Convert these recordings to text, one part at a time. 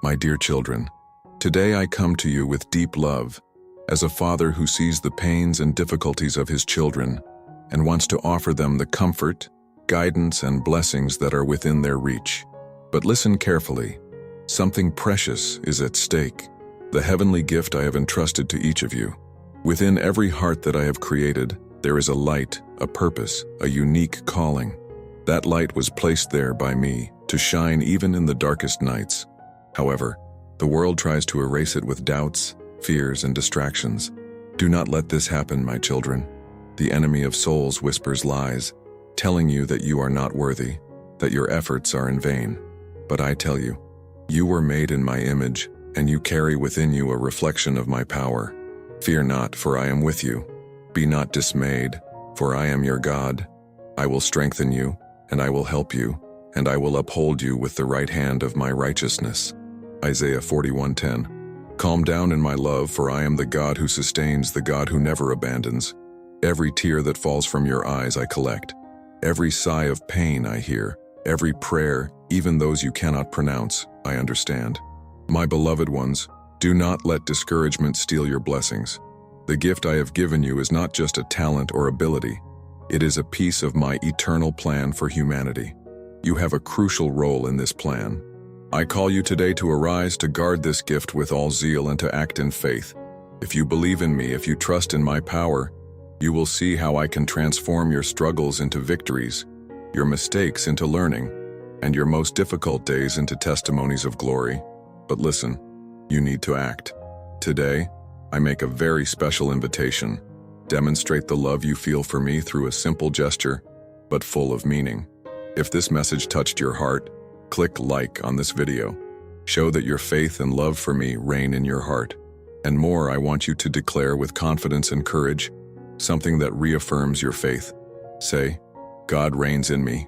My dear children, today I come to you with deep love, as a father who sees the pains and difficulties of his children and wants to offer them the comfort, guidance, and blessings that are within their reach. But listen carefully. Something precious is at stake, the heavenly gift I have entrusted to each of you. Within every heart that I have created, there is a light, a purpose, a unique calling. That light was placed there by me to shine even in the darkest nights. However, the world tries to erase it with doubts, fears, and distractions. Do not let this happen, my children. The enemy of souls whispers lies, telling you that you are not worthy, that your efforts are in vain. But I tell you, you were made in my image, and you carry within you a reflection of my power. Fear not, for I am with you. Be not dismayed, for I am your God. I will strengthen you, and I will help you, and I will uphold you with the right hand of my righteousness. Isaiah 41:10. Calm down in my love, for I am the God who sustains, the God who never abandons. Every tear that falls from your eyes I collect. Every sigh of pain I hear. Every prayer, even those you cannot pronounce, I understand. My beloved ones, do not let discouragement steal your blessings. The gift I have given you is not just a talent or ability. It is a piece of my eternal plan for humanity. You have a crucial role in this plan. I call you today to arise, to guard this gift with all zeal, and to act in faith. If you believe in me, if you trust in my power, you will see how I can transform your struggles into victories, your mistakes into learning, and your most difficult days into testimonies of glory. But listen, you need to act. Today, I make a very special invitation. Demonstrate the love you feel for me through a simple gesture, but full of meaning. If this message touched your heart, click like on this video. Show that your faith and love for me reign in your heart. And more, I want you to declare with confidence and courage, something that reaffirms your faith. Say, God reigns in me.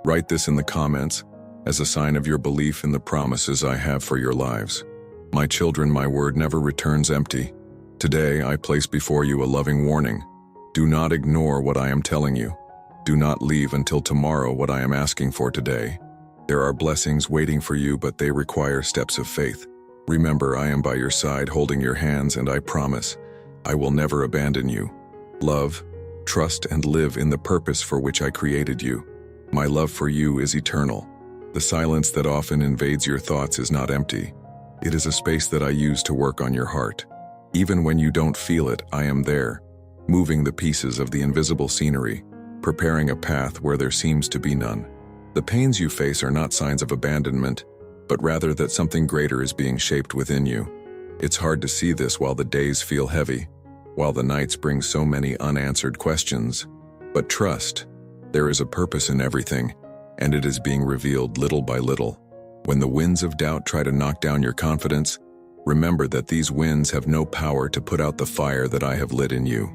Write this in the comments as a sign of your belief in the promises I have for your lives. My children, my word never returns empty. Today, I place before you a loving warning. Do not ignore what I am telling you. Do not leave until tomorrow what I am asking for today. There are blessings waiting for you, but they require steps of faith. Remember, I am by your side, holding your hands, and I promise, I will never abandon you. Love, trust, and live in the purpose for which I created you. My love for you is eternal. The silence that often invades your thoughts is not empty. It is a space that I use to work on your heart. Even when you don't feel it, I am there, moving the pieces of the invisible scenery, preparing a path where there seems to be none. The pains you face are not signs of abandonment, but rather that something greater is being shaped within you. It's hard to see this while the days feel heavy, while the nights bring so many unanswered questions. But trust, there is a purpose in everything, and it is being revealed little by little. When the winds of doubt try to knock down your confidence, remember that these winds have no power to put out the fire that I have lit in you.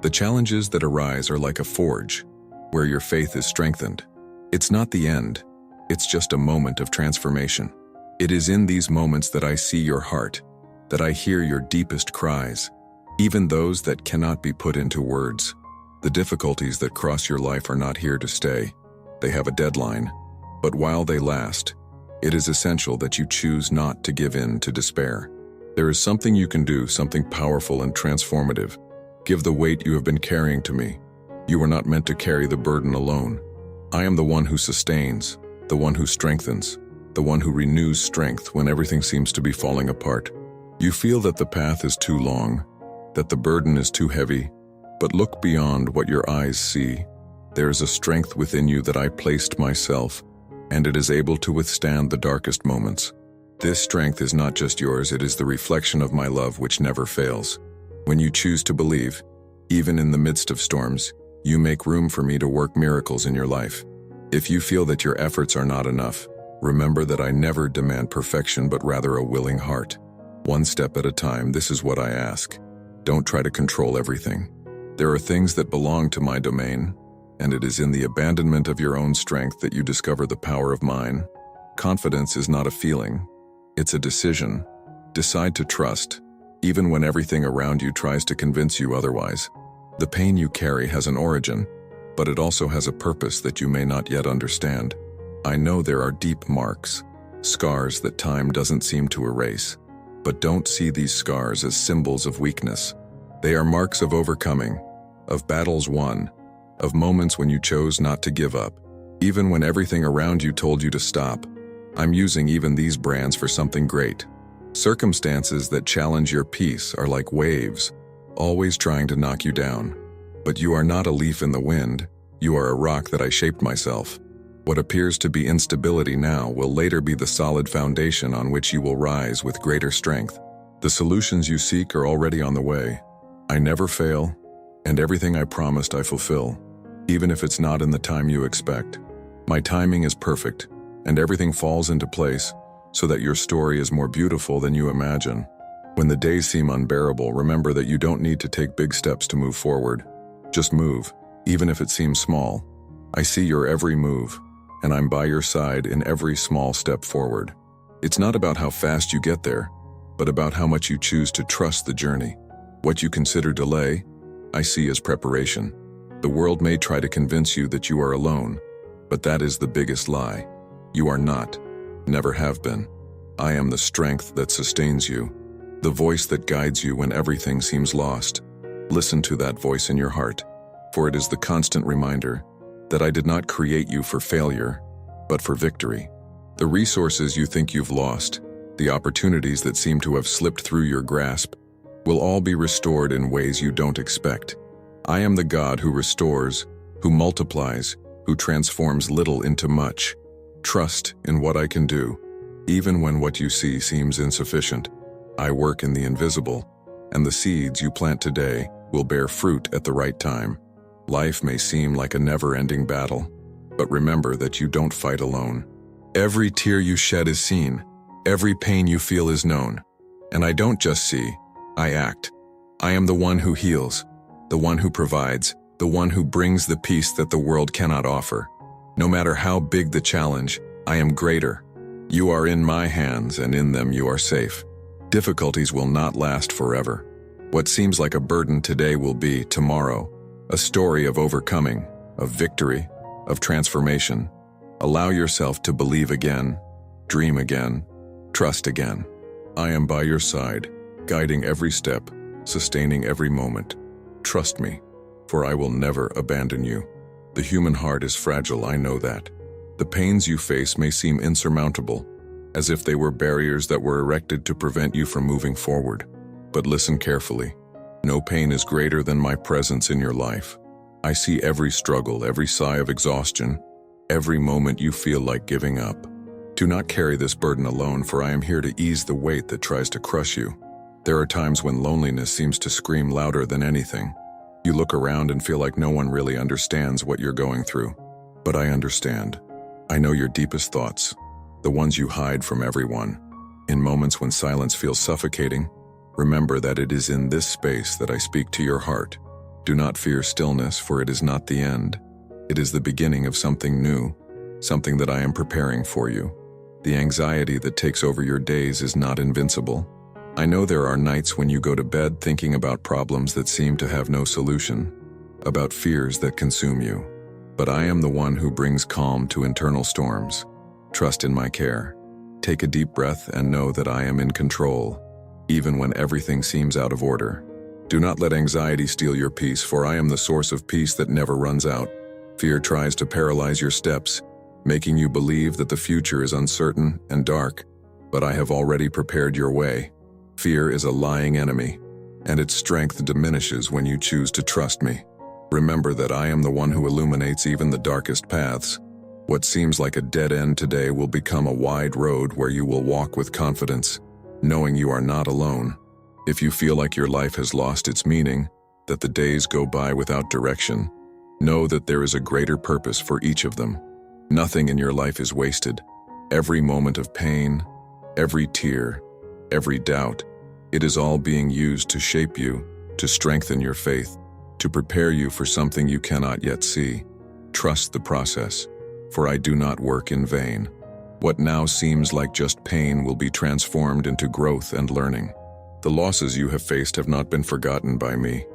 The challenges that arise are like a forge, where your faith is strengthened. It's not the end, it's just a moment of transformation. It is in these moments that I see your heart, that I hear your deepest cries, even those that cannot be put into words. The difficulties that cross your life are not here to stay. They have a deadline, but while they last, it is essential that you choose not to give in to despair. There is something you can do, something powerful and transformative. Give the weight you have been carrying to me. You are not meant to carry the burden alone. I am the one who sustains, the one who strengthens, the one who renews strength when everything seems to be falling apart. You feel that the path is too long, that the burden is too heavy, but look beyond what your eyes see. There is a strength within you that I placed myself, and it is able to withstand the darkest moments. This strength is not just yours, it is the reflection of my love which never fails. When you choose to believe, even in the midst of storms, you make room for me to work miracles in your life. If you feel that your efforts are not enough, remember that I never demand perfection but rather a willing heart. One step at a time, this is what I ask. Don't try to control everything. There are things that belong to my domain, and it is in the abandonment of your own strength that you discover the power of mine. Confidence is not a feeling, it's a decision. Decide to trust, even when everything around you tries to convince you otherwise. The pain you carry has an origin, but it also has a purpose that you may not yet understand. I know there are deep marks, scars that time doesn't seem to erase. But don't see these scars as symbols of weakness. They are marks of overcoming, of battles won, of moments when you chose not to give up, even when everything around you told you to stop. I'm using even these brands for something great. Circumstances that challenge your peace are like waves, always trying to knock you down. But you are not a leaf in the wind, you are a rock that I shaped myself. What appears to be instability now will later be the solid foundation on which you will rise with greater strength. The solutions you seek are already on the way. I never fail, and everything I promised I fulfill, even if it's not in the time you expect. My timing is perfect, and everything falls into place so that your story is more beautiful than you imagine. When the days seem unbearable, remember that you don't need to take big steps to move forward. Just move, even if it seems small. I see your every move, and I'm by your side in every small step forward. It's not about how fast you get there, but about how much you choose to trust the journey. What you consider delay, I see as preparation. The world may try to convince you that you are alone, but that is the biggest lie. You are not, never have been. I am the strength that sustains you, the voice that guides you when everything seems lost. Listen to that voice in your heart, for it is the constant reminder that I did not create you for failure, but for victory. The resources you think you've lost, the opportunities that seem to have slipped through your grasp, will all be restored in ways you don't expect. I am the God who restores, who multiplies, who transforms little into much. Trust in what I can do, even when what you see seems insufficient. I work in the invisible, and the seeds you plant today will bear fruit at the right time. Life may seem like a never-ending battle, but remember that you don't fight alone. Every tear you shed is seen, every pain you feel is known. And I don't just see, I act. I am the one who heals, the one who provides, the one who brings the peace that the world cannot offer. No matter how big the challenge, I am greater. You are in my hands, and in them you are safe. Difficulties will not last forever. What seems like a burden today will be, tomorrow, a story of overcoming, of victory, of transformation. Allow yourself to believe again, dream again, trust again. I am by your side, guiding every step, sustaining every moment. Trust me, for I will never abandon you. The human heart is fragile, I know that. The pains you face may seem insurmountable, as if they were barriers that were erected to prevent you from moving forward. But listen carefully. No pain is greater than my presence in your life. I see every struggle, every sigh of exhaustion, every moment you feel like giving up. Do not carry this burden alone, for I am here to ease the weight that tries to crush you. There are times when loneliness seems to scream louder than anything. You look around and feel like no one really understands what you're going through. But I understand. I know your deepest thoughts, the ones you hide from everyone. In moments when silence feels suffocating, remember that it is in this space that I speak to your heart. Do not fear stillness, for it is not the end. It is the beginning of something new, something that I am preparing for you. The anxiety that takes over your days is not invincible. I know there are nights when you go to bed thinking about problems that seem to have no solution, about fears that consume you. But I am the one who brings calm to internal storms. Trust in my care. Take a deep breath and know that I am in control, even when everything seems out of order. Do not let anxiety steal your peace, for I am the source of peace that never runs out. Fear tries to paralyze your steps, making you believe that the future is uncertain and dark, but I have already prepared your way. Fear is a lying enemy, and its strength diminishes when you choose to trust me. Remember that I am the one who illuminates even the darkest paths. What seems like a dead end today will become a wide road where you will walk with confidence, knowing you are not alone. If you feel like your life has lost its meaning, that the days go by without direction, know that there is a greater purpose for each of them. Nothing in your life is wasted. Every moment of pain, every tear, every doubt, it is all being used to shape you, to strengthen your faith, to prepare you for something you cannot yet see. Trust the process, for I do not work in vain. What now seems like just pain will be transformed into growth and learning. The losses you have faced have not been forgotten by me.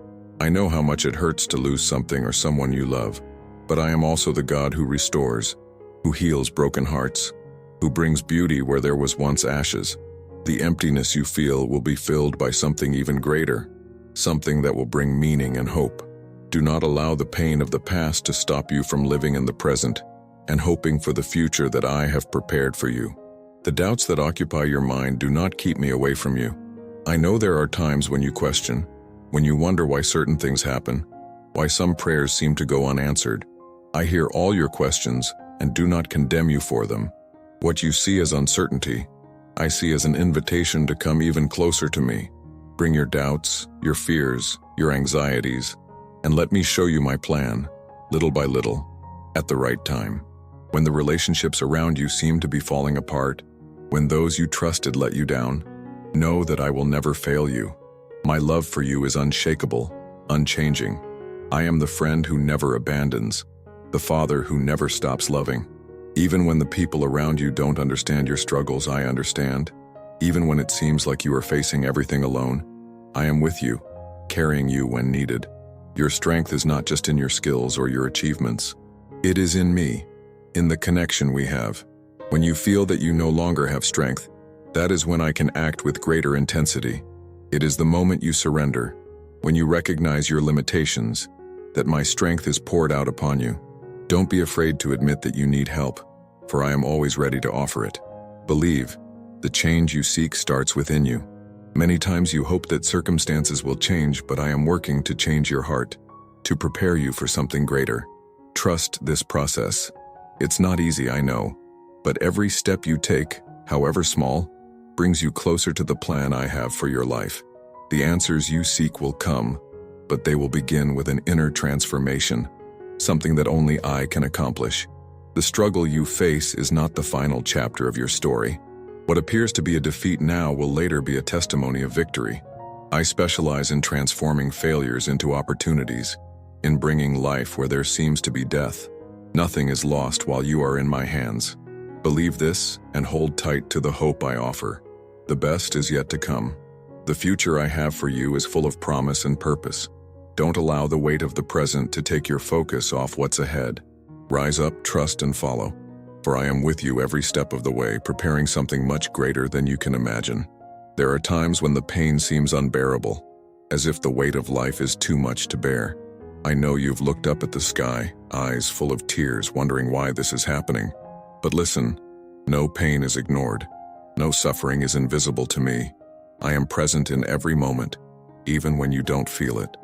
I know how much it hurts to lose something or someone you love, but I am also the God who restores, who heals broken hearts, who brings beauty where there was once ashes. The emptiness you feel will be filled by something even greater, something that will bring meaning and hope. Do not allow the pain of the past to stop you from living in the present and hoping for the future that I have prepared for you. The doubts that occupy your mind do not keep me away from you. I know there are times when you question, when you wonder why certain things happen, why some prayers seem to go unanswered. I hear all your questions and do not condemn you for them. What you see as uncertainty, I see as an invitation to come even closer to me. Bring your doubts, your fears, your anxieties, and let me show you my plan, little by little, at the right time. When the relationships around you seem to be falling apart, when those you trusted let you down, know that I will never fail you. My love for you is unshakable, unchanging. I am the friend who never abandons, the father who never stops loving. Even when the people around you don't understand your struggles, I understand. Even when it seems like you are facing everything alone, I am with you, carrying you when needed. Your strength is not just in your skills or your achievements. It is in me, in the connection we have. When you feel that you no longer have strength, that is when I can act with greater intensity. It is the moment you surrender, when you recognize your limitations, that my strength is poured out upon you. Don't be afraid to admit that you need help, for I am always ready to offer it. Believe, the change you seek starts within you. Many times you hope that circumstances will change, but I am working to change your heart, to prepare you for something greater. Trust this process. It's not easy, I know, but every step you take, however small, brings you closer to the plan I have for your life. The answers you seek will come, but they will begin with an inner transformation, something that only I can accomplish. The struggle you face is not the final chapter of your story. What appears to be a defeat now will later be a testimony of victory. I specialize in transforming failures into opportunities, in bringing life where there seems to be death. Nothing is lost while you are in my hands. Believe this and hold tight to the hope I offer. The best is yet to come. The future I have for you is full of promise and purpose. Don't allow the weight of the present to take your focus off what's ahead. Rise up, trust, and follow. For I am with you every step of the way, preparing something much greater than you can imagine. There are times when the pain seems unbearable, as if the weight of life is too much to bear. I know you've looked up at the sky, eyes full of tears, wondering why this is happening. But listen, no pain is ignored. No suffering is invisible to me. I am present in every moment, even when you don't feel it.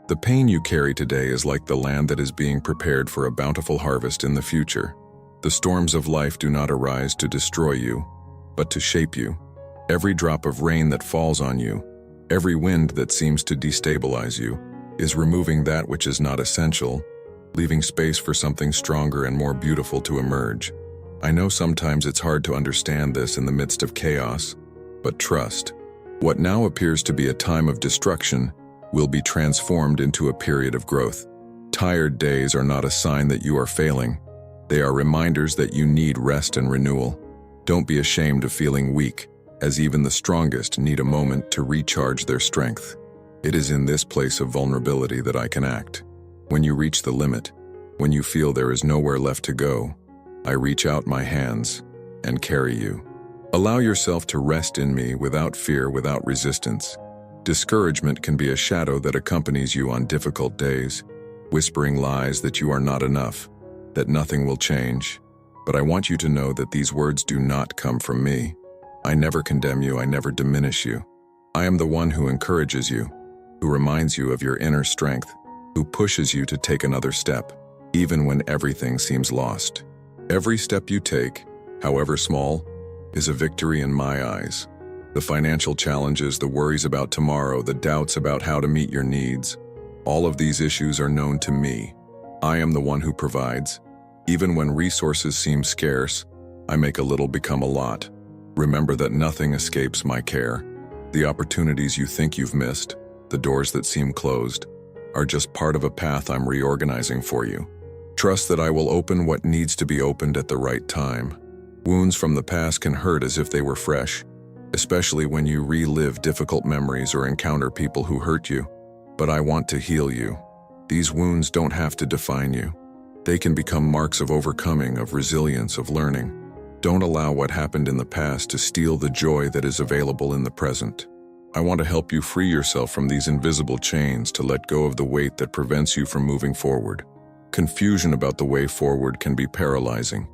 The pain you carry today is like the land that is being prepared for a bountiful harvest in the future. The storms of life do not arise to destroy you, but to shape you. Every drop of rain that falls on you, every wind that seems to destabilize you, is removing that which is not essential, leaving space for something stronger and more beautiful to emerge. I know sometimes it's hard to understand this in the midst of chaos, but trust. What now appears to be a time of destruction will be transformed into a period of growth. Tired days are not a sign that you are failing. They are reminders that you need rest and renewal. Don't be ashamed of feeling weak, as even the strongest need a moment to recharge their strength. It is in this place of vulnerability that I can act. When you reach the limit, when you feel there is nowhere left to go, I reach out my hands and carry you. Allow yourself to rest in me without fear, without resistance. Discouragement can be a shadow that accompanies you on difficult days, whispering lies that you are not enough, that nothing will change. But I want you to know that these words do not come from me. I never condemn you, I never diminish you. I am the one who encourages you, who reminds you of your inner strength, who pushes you to take another step, even when everything seems lost. Every step you take, however small, is a victory in my eyes. The financial challenges, the worries about tomorrow, the doubts about how to meet your needs, all of these issues are known to me. I am the one who provides. Even when resources seem scarce, I make a little become a lot. Remember that nothing escapes my care. The opportunities you think you've missed, the doors that seem closed, are just part of a path I'm reorganizing for you. Trust that I will open what needs to be opened at the right time. Wounds from the past can hurt as if they were fresh, especially when you relive difficult memories or encounter people who hurt you. But I want to heal you. These wounds don't have to define you. They can become marks of overcoming, of resilience, of learning. Don't allow what happened in the past to steal the joy that is available in the present. I want to help you free yourself from these invisible chains to let go of the weight that prevents you from moving forward. Confusion about the way forward can be paralyzing.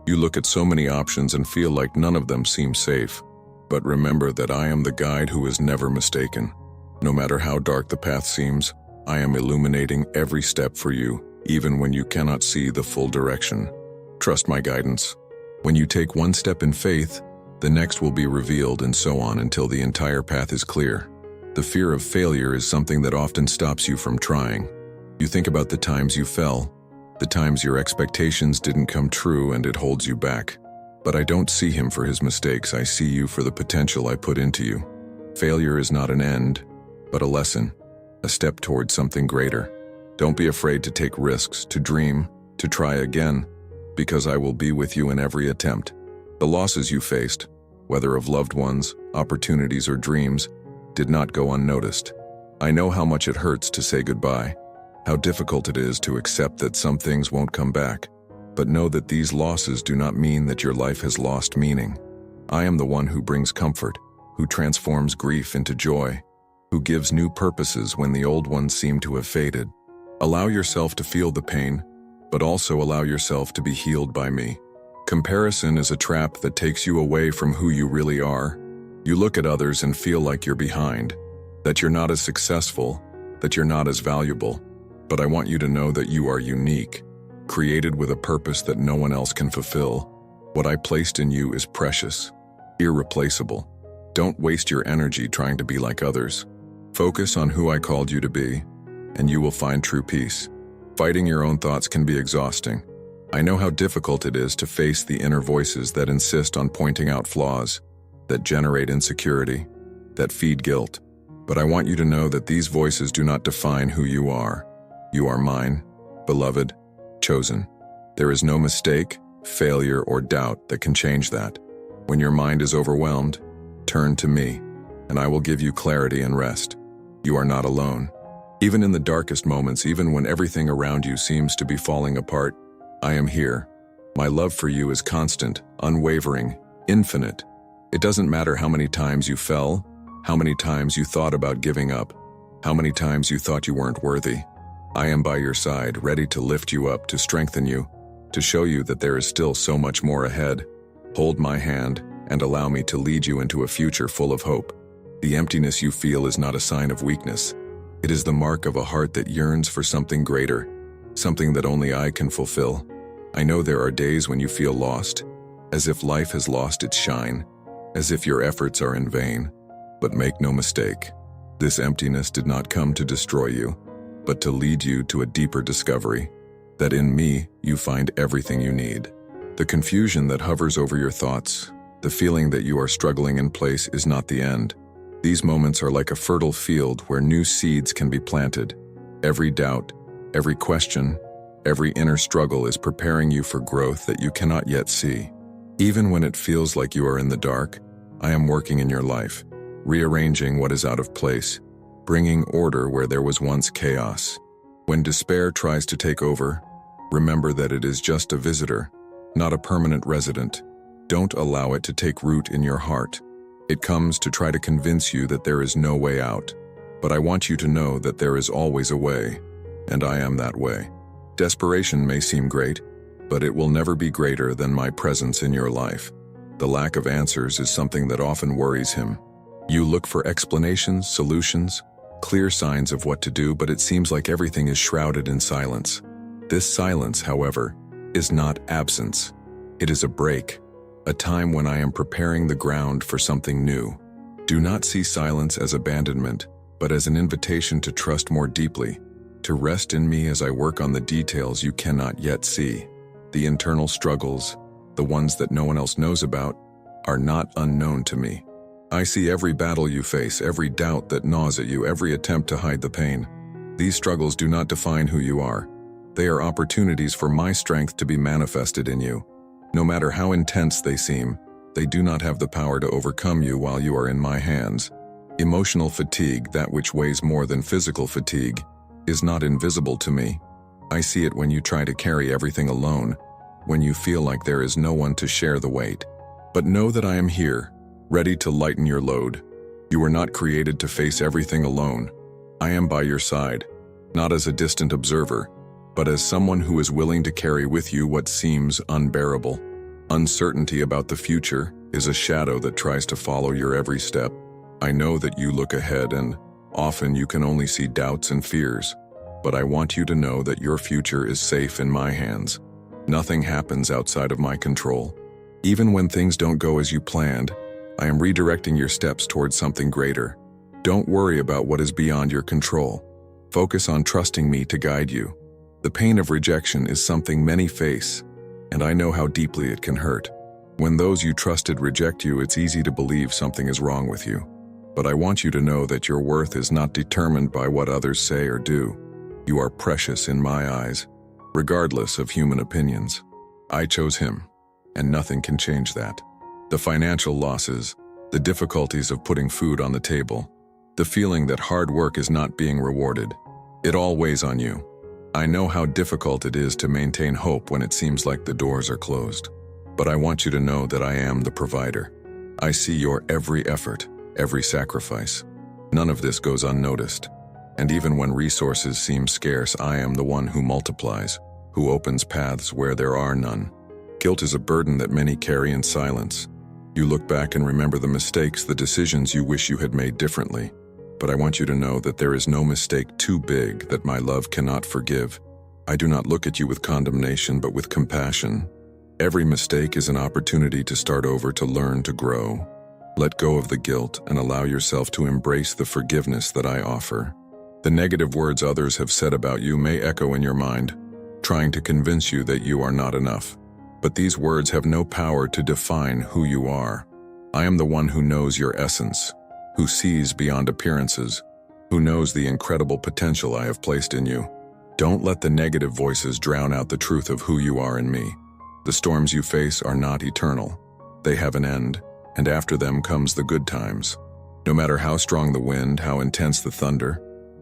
You look at so many options and feel like none of them seem safe. But remember that I am the guide who is never mistaken. No matter how dark the path seems, I am illuminating every step for you, even when you cannot see the full direction. Trust my guidance. When you take one step in faith, the next will be revealed, and so on until the entire path is clear. The fear of failure is something that often stops you from trying. You think about the times you fell, the times your expectations didn't come true, and it holds you back. But I don't see him for his mistakes, I see you for the potential I put into you. Failure is not an end, but a lesson, a step towards something greater. Don't be afraid to take risks, to dream, to try again, because I will be with you in every attempt. The losses you faced, whether of loved ones, opportunities, or dreams, did not go unnoticed. I know how much it hurts to say goodbye, how difficult it is to accept that some things won't come back. But know that these losses do not mean that your life has lost meaning. I am the one who brings comfort, who transforms grief into joy, who gives new purposes when the old ones seem to have faded. Allow yourself to feel the pain, but also allow yourself to be healed by me. Comparison is a trap that takes you away from who you really are. You look at others and feel like you're behind, that you're not as successful, that you're not as valuable. But I want you to know that you are unique, created with a purpose that no one else can fulfill. What I placed in you is precious, irreplaceable. Don't waste your energy trying to be like others. Focus on who I called you to be, and you will find true peace. Fighting your own thoughts can be exhausting. I know how difficult it is to face the inner voices that insist on pointing out flaws, that generate insecurity, that feed guilt. But I want you to know that these voices do not define who you are. You are mine, beloved, chosen. There is no mistake, failure, or doubt that can change that. When your mind is overwhelmed, turn to me, and I will give you clarity and rest. You are not alone. Even in the darkest moments, even when everything around you seems to be falling apart, I am here. My love for you is constant, unwavering, infinite. It doesn't matter how many times you fell, how many times you thought about giving up, how many times you thought you weren't worthy. I am by your side, ready to lift you up, to strengthen you, to show you that there is still so much more ahead. Hold my hand and allow me to lead you into a future full of hope. The emptiness you feel is not a sign of weakness. It is the mark of a heart that yearns for something greater, something that only I can fulfill. I know there are days when you feel lost, as if life has lost its shine, as if your efforts are in vain. But make no mistake, this emptiness did not come to destroy you, but to lead you to a deeper discovery, that in me you find everything you need. The confusion that hovers over your thoughts, the feeling that you are struggling in place, is not the end. These moments are like a fertile field where new seeds can be planted. Every doubt, every question, every inner struggle is preparing you for growth that you cannot yet see. Even when it feels like you are in the dark, I am working in your life, rearranging what is out of place, bringing order where there was once chaos. When despair tries to take over, remember that it is just a visitor, not a permanent resident. Don't allow it to take root in your heart. It comes to try to convince you that there is no way out. But I want you to know that there is always a way, and I am that way. Desperation may seem great, but it will never be greater than my presence in your life. The lack of answers is something that often worries him. You look for explanations, solutions, clear signs of what to do, but it seems like everything is shrouded in silence. This silence, however, is not absence. It is a break, a time when I am preparing the ground for something new. Do not see silence as abandonment, but as an invitation to trust more deeply, to rest in me as I work on the details you cannot yet see. The internal struggles, the ones that no one else knows about, are not unknown to me. I see every battle you face, every doubt that gnaws at you, every attempt to hide the pain. These struggles do not define who you are. They are opportunities for my strength to be manifested in you. No matter how intense they seem, they do not have the power to overcome you while you are in my hands. Emotional fatigue, that which weighs more than physical fatigue, is not invisible to me. I see it when you try to carry everything alone, when you feel like there is no one to share the weight. But know that I am here, ready to lighten your load. You were not created to face everything alone. I am by your side, not as a distant observer, but as someone who is willing to carry with you what seems unbearable. Uncertainty about the future is a shadow that tries to follow your every step. I know that you look ahead and often you can only see doubts and fears, but I want you to know that your future is safe in my hands. Nothing happens outside of my control. Even when things don't go as you planned, I am redirecting your steps towards something greater. Don't worry about what is beyond your control. Focus on trusting me to guide you. The pain of rejection is something many face, and I know how deeply it can hurt. When those you trusted reject you, it's easy to believe something is wrong with you. But I want you to know that your worth is not determined by what others say or do. You are precious in my eyes, regardless of human opinions. I chose him, and nothing can change that. The financial losses, the difficulties of putting food on the table, the feeling that hard work is not being rewarded, it all weighs on you. I know how difficult it is to maintain hope when it seems like the doors are closed. But I want you to know that I am the provider. I see your every effort, every sacrifice. None of this goes unnoticed. And even when resources seem scarce, I am the one who multiplies, who opens paths where there are none. Guilt is a burden that many carry in silence. You look back and remember the mistakes, the decisions you wish you had made differently. But I want you to know that there is no mistake too big that my love cannot forgive. I do not look at you with condemnation, but with compassion. Every mistake is an opportunity to start over, to learn, to grow. Let go of the guilt and allow yourself to embrace the forgiveness that I offer. The negative words others have said about you may echo in your mind, trying to convince you that you are not enough. But these words have no power to define who you are. I am the one who knows your essence, who sees beyond appearances, who knows the incredible potential I have placed in you. Don't let the negative voices drown out the truth of who you are in me. The storms you face are not eternal. They have an end, and after them comes the good times. No matter how strong the wind, how intense the thunder,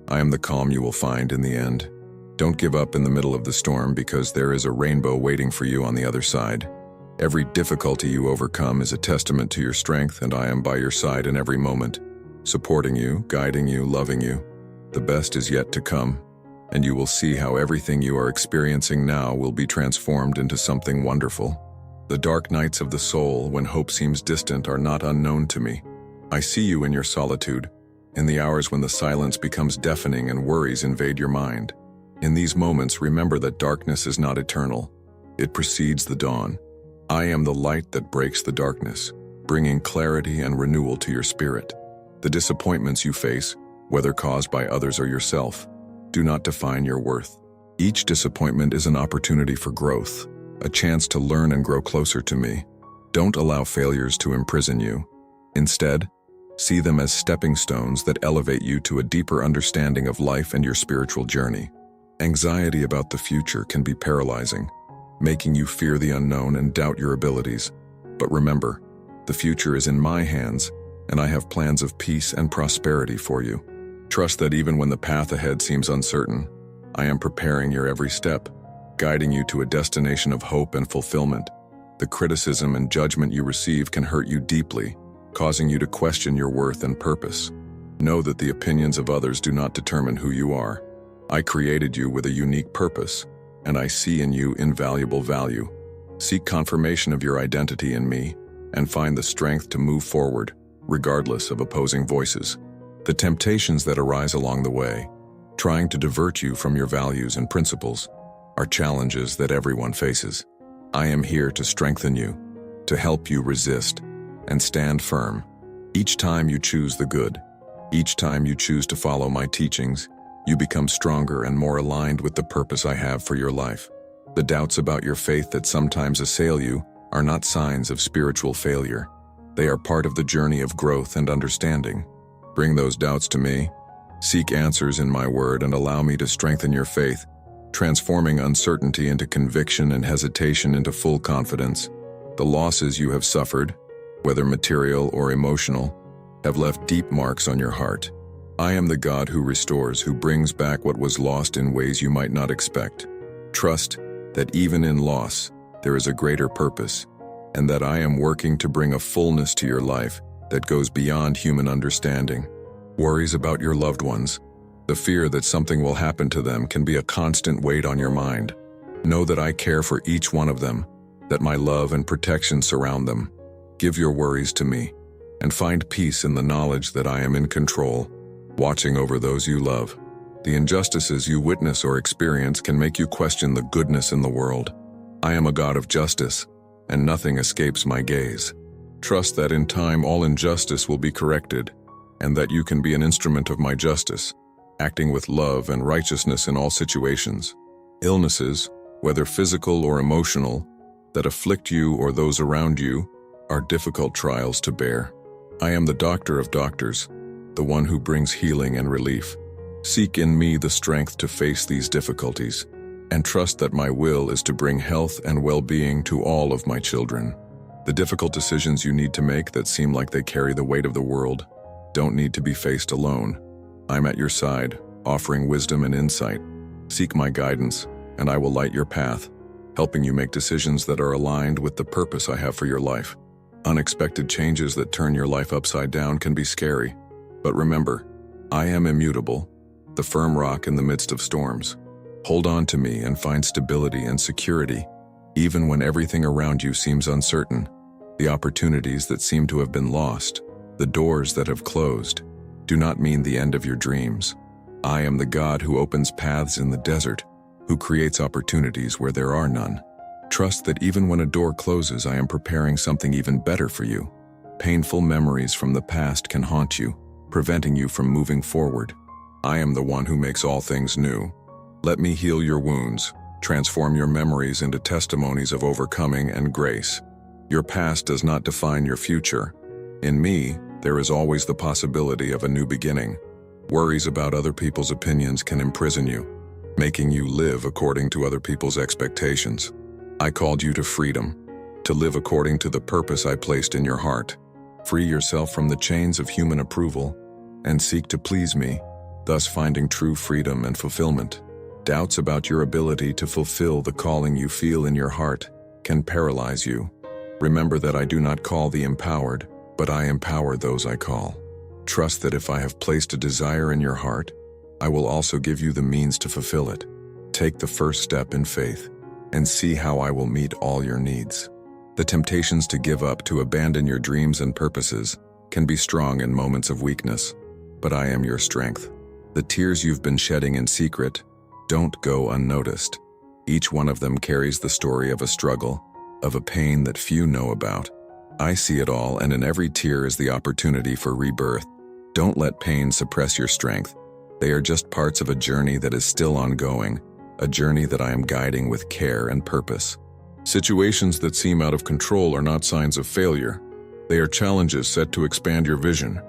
I am the calm you will find in the end. Don't give up in the middle of the storm, because there is a rainbow waiting for you on the other side. Every difficulty you overcome is a testament to your strength, and I am by your side in every moment, supporting you, guiding you, loving you. The best is yet to come, and you will see how everything you are experiencing now will be transformed into something wonderful. The dark nights of the soul, when hope seems distant, are not unknown to me. I see you in your solitude, in the hours when the silence becomes deafening and worries invade your mind. In these moments, remember that darkness is not eternal. It precedes the dawn. I am the light that breaks the darkness, bringing clarity and renewal to your spirit. The disappointments you face, whether caused by others or yourself, do not define your worth. Each disappointment is an opportunity for growth, a chance to learn and grow closer to me. Don't allow failures to imprison you. Instead, see them as stepping stones that elevate you to a deeper understanding of life and your spiritual journey. Anxiety about the future can be paralyzing, making you fear the unknown and doubt your abilities. But remember, the future is in my hands, and I have plans of peace and prosperity for you. Trust that even when the path ahead seems uncertain, I am preparing your every step, guiding you to a destination of hope and fulfillment. The criticism and judgment you receive can hurt you deeply, causing you to question your worth and purpose. Know that the opinions of others do not determine who you are. I created you with a unique purpose, and I see in you invaluable value. Seek confirmation of your identity in me, and find the strength to move forward, regardless of opposing voices. The temptations that arise along the way, trying to divert you from your values and principles, are challenges that everyone faces. I am here to strengthen you, to help you resist, and stand firm. Each time you choose the good, each time you choose to follow my teachings, you become stronger and more aligned with the purpose I have for your life. The doubts about your faith that sometimes assail you are not signs of spiritual failure. They are part of the journey of growth and understanding. Bring those doubts to me. Seek answers in my word and allow me to strengthen your faith, transforming uncertainty into conviction and hesitation into full confidence. The losses you have suffered, whether material or emotional, have left deep marks on your heart. I am the God who restores, who brings back what was lost in ways you might not expect. Trust that even in loss, there is a greater purpose, and that I am working to bring a fullness to your life that goes beyond human understanding. Worries about your loved ones, the fear that something will happen to them can be a constant weight on your mind. Know that I care for each one of them, that my love and protection surround them. Give your worries to me, and find peace in the knowledge that I am in control, watching over those you love. The injustices you witness or experience can make you question the goodness in the world. I am a God of justice, and nothing escapes my gaze. Trust that in time all injustice will be corrected, and that you can be an instrument of my justice, acting with love and righteousness in all situations. Illnesses, whether physical or emotional, that afflict you or those around you, are difficult trials to bear. I am the doctor of doctors, the one who brings healing and relief. Seek in me the strength to face these difficulties, and trust that my will is to bring health and well-being to all of my children. The difficult decisions you need to make that seem like they carry the weight of the world don't need to be faced alone. I'm at your side, offering wisdom and insight. Seek my guidance, and I will light your path, helping you make decisions that are aligned with the purpose I have for your life. Unexpected changes that turn your life upside down can be scary, but remember, I am immutable, the firm rock in the midst of storms. Hold on to me and find stability and security, even when everything around you seems uncertain. The opportunities that seem to have been lost, the doors that have closed, do not mean the end of your dreams. I am the God who opens paths in the desert, who creates opportunities where there are none. Trust that even when a door closes, I am preparing something even better for you. Painful memories from the past can haunt you, preventing you from moving forward. I am the one who makes all things new. Let me heal your wounds, transform your memories into testimonies of overcoming and grace. Your past does not define your future. In me, there is always the possibility of a new beginning. Worries about other people's opinions can imprison you, making you live according to other people's expectations. I called you to freedom, to live according to the purpose I placed in your heart. Free yourself from the chains of human approval and seek to please me, thus finding true freedom and fulfillment. Doubts about your ability to fulfill the calling you feel in your heart can paralyze you. Remember that I do not call the empowered, but I empower those I call. Trust that if I have placed a desire in your heart, I will also give you the means to fulfill it. Take the first step in faith, and see how I will meet all your needs. The temptations to give up, to abandon your dreams and purposes, can be strong in moments of weakness, but I am your strength. The tears you've been shedding in secret don't go unnoticed. Each one of them carries the story of a struggle, of a pain that few know about. I see it all, and in every tear is the opportunity for rebirth. Don't let pain suppress your strength. They are just parts of a journey that is still ongoing, a journey that I am guiding with care and purpose. Situations that seem out of control are not signs of failure. They are challenges set to expand your vision,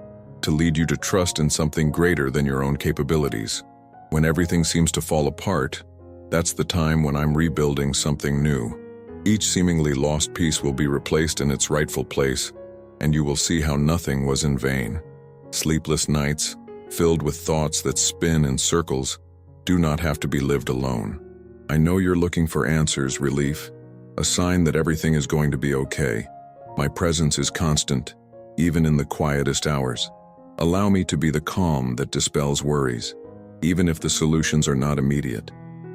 to lead you to trust in something greater than your own capabilities. When everything seems to fall apart, that's the time when I'm rebuilding something new. Each seemingly lost piece will be replaced in its rightful place, and you will see how nothing was in vain. Sleepless nights, filled with thoughts that spin in circles, do not have to be lived alone. I know you're looking for answers, relief, a sign that everything is going to be okay. My presence is constant, even in the quietest hours. Allow me to be the calm that dispels worries. Even if the solutions are not immediate,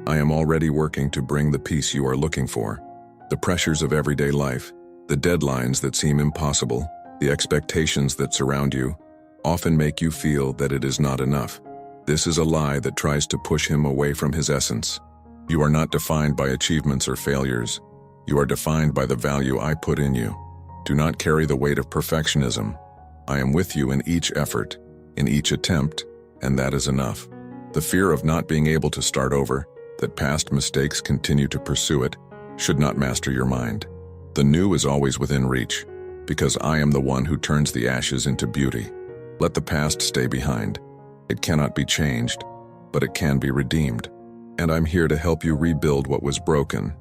I am already working to bring the peace you are looking for. The pressures of everyday life, the deadlines that seem impossible, the expectations that surround you, often make you feel that it is not enough. This is a lie that tries to push him away from his essence. You are not defined by achievements or failures. You are defined by the value I put in you. Do not carry the weight of perfectionism. I am with you in each effort, in each attempt, and that is enough. The fear of not being able to start over, that past mistakes continue to pursue it, should not master your mind. The new is always within reach, because I am the one who turns the ashes into beauty. Let the past stay behind. It cannot be changed, but it can be redeemed. And I'm here to help you rebuild what was broken,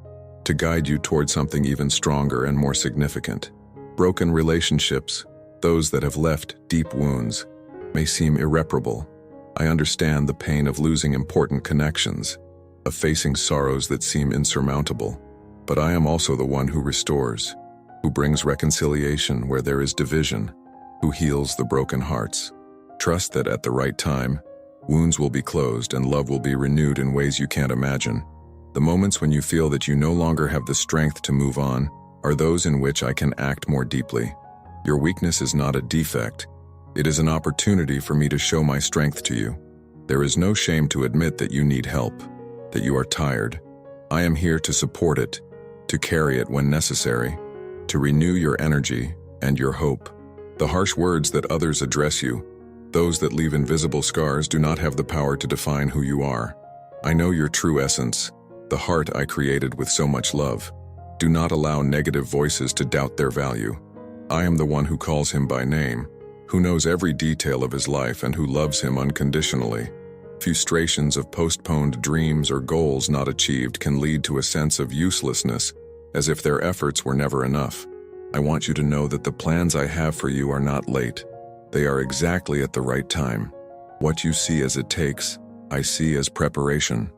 to guide you toward something even stronger and more significant. Broken relationships, those that have left deep wounds, may seem irreparable. I understand the pain of losing important connections, of facing sorrows that seem insurmountable. But I am also the one who restores, who brings reconciliation where there is division, who heals the broken hearts. Trust that at the right time, wounds will be closed and love will be renewed in ways you can't imagine. The moments when you feel that you no longer have the strength to move on are those in which I can act more deeply. Your weakness is not a defect. It is an opportunity for me to show my strength to you. There is no shame to admit that you need help, that you are tired. I am here to support it, to carry it when necessary, to renew your energy and your hope. The harsh words that others address you, those that leave invisible scars, do not have the power to define who you are. I know your true essence, the heart I created with so much love. Do not allow negative voices to doubt their value. I am the one who calls him by name, who knows every detail of his life and who loves him unconditionally. Frustrations of postponed dreams or goals not achieved can lead to a sense of uselessness, as if their efforts were never enough. I want you to know that the plans I have for you are not late. They are exactly at the right time. What you see as it takes, I see as preparation.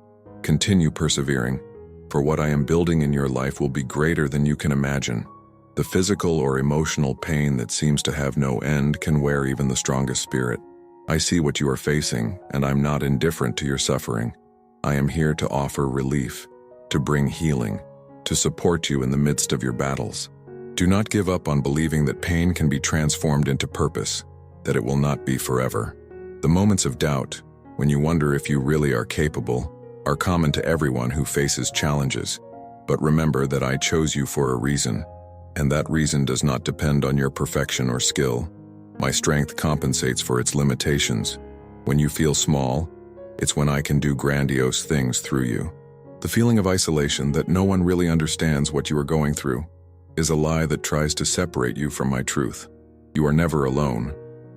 Continue persevering, for what I am building in your life will be greater than you can imagine. The physical or emotional pain that seems to have no end can wear even the strongest spirit. I see what you are facing, and I'm not indifferent to your suffering. I am here to offer relief, to bring healing, to support you in the midst of your battles. Do not give up on believing that pain can be transformed into purpose, that it will not be forever. The moments of doubt, when you wonder if you really are capable, are common to everyone who faces challenges. But remember that I chose you for a reason, and that reason does not depend on your perfection or skill. My strength compensates for its limitations. When you feel small, it's when I can do grandiose things through you. The feeling of isolation, that no one really understands what you are going through, is a lie that tries to separate you from my truth. You are never alone.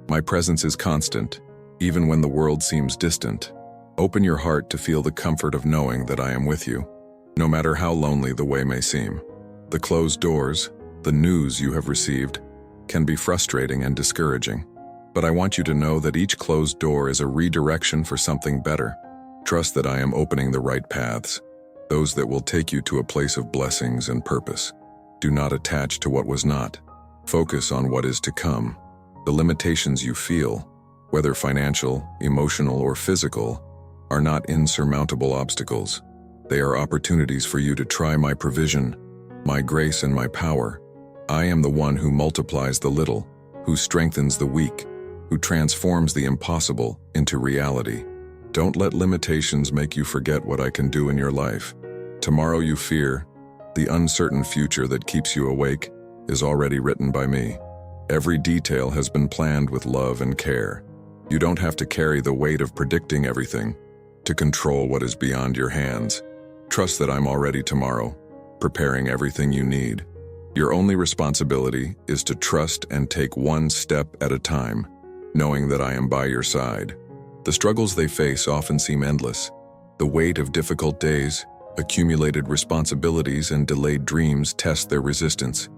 My presence is constant, even when the world seems distant. Open your heart to feel the comfort of knowing that I am with you, no matter how lonely the way may seem. The closed doors, the news you have received, can be frustrating and discouraging. But I want you to know that each closed door is a redirection for something better. Trust that I am opening the right paths, those that will take you to a place of blessings and purpose. Do not attach to what was not. Focus on what is to come. The limitations you feel, whether financial, emotional, or physical, are not insurmountable obstacles. They are opportunities for you to try my provision, my grace, and my power. I am the one who multiplies the little, who strengthens the weak, who transforms the impossible into reality. Don't let limitations make you forget what I can do in your life. Tomorrow you fear, the uncertain future that keeps you awake, is already written by me. Every detail has been planned with love and care. You don't have to carry the weight of predicting everything, to control what is beyond your hands. Trust that I'm already tomorrow, preparing everything you need. Your only responsibility is to trust and take one step at a time, knowing that I am by your side. The struggles they face often seem endless. The weight of difficult days, accumulated responsibilities, and delayed dreams test their resistance.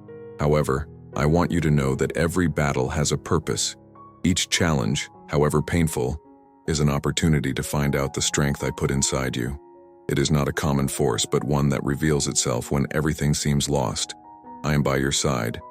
However, I want you to know that every battle has a purpose. Each challenge, however painful, is an opportunity to find out the strength I put inside you. It is not a common force, but one that reveals itself when everything seems lost. I am by your side,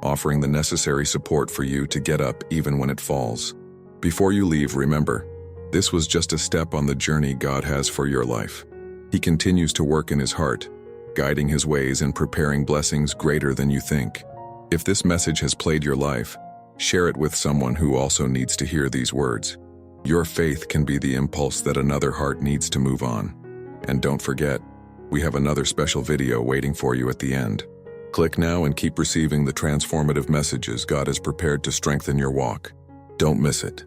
offering the necessary support for you to get up even when it falls. Before you leave, remember, this was just a step on the journey God has for your life. He continues to work in his heart, guiding his ways and preparing blessings greater than you think. If this message has played your life, share it with someone who also needs to hear these words. Your faith can be the impulse that another heart needs to move on. And don't forget, we have another special video waiting for you at the end. Click now and keep receiving the transformative messages God has prepared to strengthen your walk. Don't miss it.